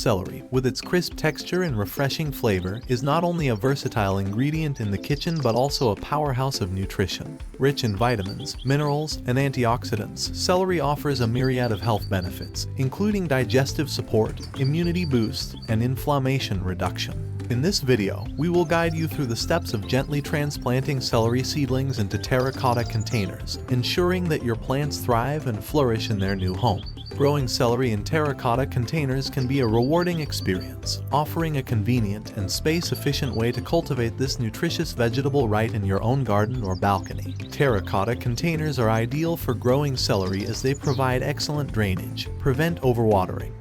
Celery, with its crisp texture and refreshing flavor, is not only a versatile ingredient in the kitchen but also a powerhouse of nutrition. Rich in vitamins, minerals, and antioxidants, celery offers a myriad of health benefits, including digestive support, immunity boost, and inflammation reduction. In this video, we will guide you through the steps of gently transplanting celery seedlings into terracotta containers, ensuring that your plants thrive and flourish in their new home. Growing celery in terracotta containers can be a rewarding experience, offering a convenient and space-efficient way to cultivate this nutritious vegetable right in your own garden or balcony. Terracotta containers are ideal for growing celery as they provide excellent drainage, prevent overwatering,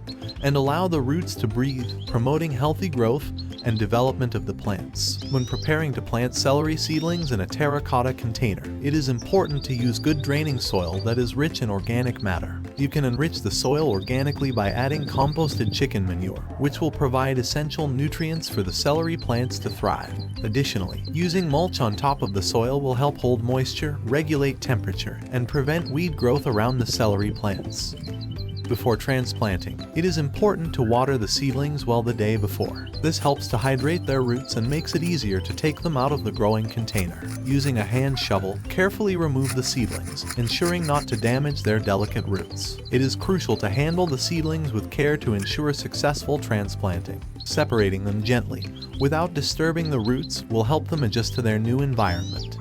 and allow the roots to breathe, promoting healthy growth and development of the plants. When preparing to plant celery seedlings in a terracotta container, it is important to use good draining soil that is rich in organic matter. You can enrich the soil organically by adding composted chicken manure, which will provide essential nutrients for the celery plants to thrive. Additionally, using mulch on top of the soil will help hold moisture, regulate temperature, and prevent weed growth around the celery plants. Before transplanting, it is important to water the seedlings well the day before. This helps to hydrate their roots and makes it easier to take them out of the growing container. Using a hand shovel, carefully remove the seedlings, ensuring not to damage their delicate roots. It is crucial to handle the seedlings with care to ensure successful transplanting. Separating them gently, without disturbing the roots, will help them adjust to their new environment.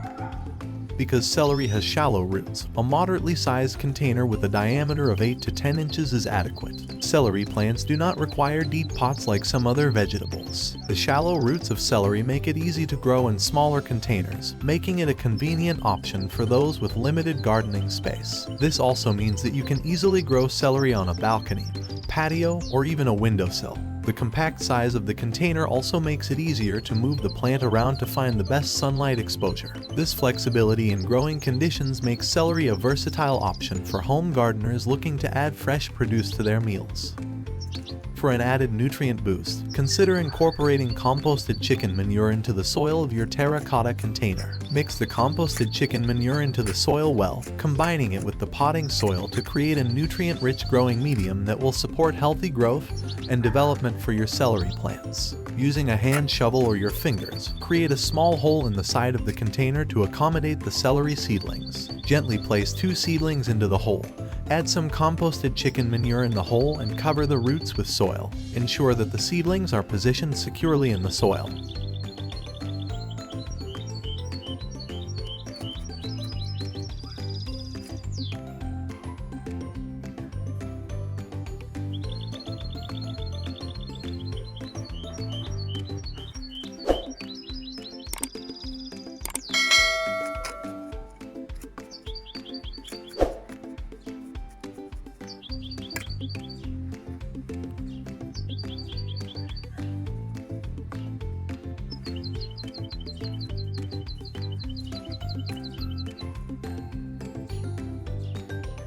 Because celery has shallow roots, a moderately sized container with a diameter of 8 to 10 inches is adequate. Celery plants do not require deep pots like some other vegetables. The shallow roots of celery make it easy to grow in smaller containers, making it a convenient option for those with limited gardening space. This also means that you can easily grow celery on a balcony, patio, or even a windowsill. The compact size of the container also makes it easier to move the plant around to find the best sunlight exposure. This flexibility in growing conditions makes celery a versatile option for home gardeners looking to add fresh produce to their meals. For an added nutrient boost, consider incorporating composted chicken manure into the soil of your terracotta container. Mix the composted chicken manure into the soil well, combining it with the potting soil to create a nutrient-rich growing medium that will support healthy growth and development for your celery plants. Using a hand shovel or your fingers, create a small hole in the side of the container to accommodate the celery seedlings. Gently place 2 seedlings into the hole. Add some composted chicken manure in the hole and cover the roots with soil. Ensure that the seedlings are positioned securely in the soil.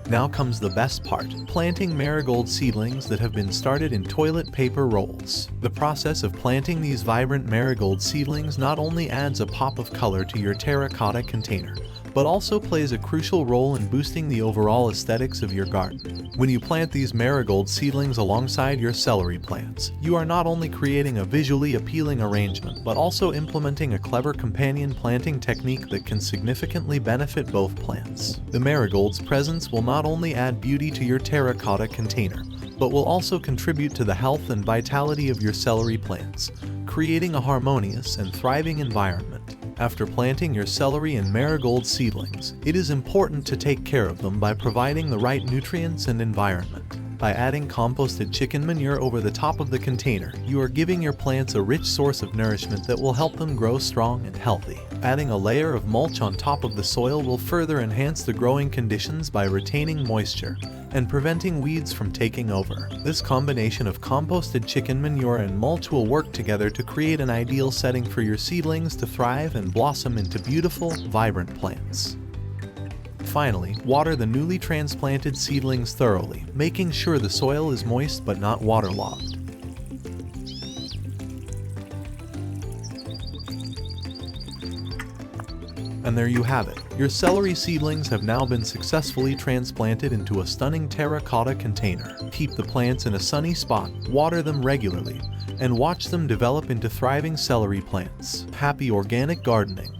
Now comes the best part, planting marigold seedlings that have been started in toilet paper rolls. The process of planting these vibrant marigold seedlings not only adds a pop of color to your terracotta container, but also plays a crucial role in boosting the overall aesthetics of your garden. When you plant these marigold seedlings alongside your celery plants, you are not only creating a visually appealing arrangement, but also implementing a clever companion planting technique that can significantly benefit both plants. The marigold's presence will not only add beauty to your terracotta container, but will also contribute to the health and vitality of your celery plants, creating a harmonious and thriving environment. After planting your celery and marigold seedlings, it is important to take care of them by providing the right nutrients and environment. By adding composted chicken manure over the top of the container, you are giving your plants a rich source of nourishment that will help them grow strong and healthy. Adding a layer of mulch on top of the soil will further enhance the growing conditions by retaining moisture and preventing weeds from taking over. This combination of composted chicken manure and mulch will work together to create an ideal setting for your seedlings to thrive and blossom into beautiful, vibrant plants. Finally, water the newly transplanted seedlings thoroughly, making sure the soil is moist but not waterlogged. And there you have it. Your celery seedlings have now been successfully transplanted into a stunning terracotta container. Keep the plants in a sunny spot, water them regularly, and watch them develop into thriving celery plants. Happy organic gardening!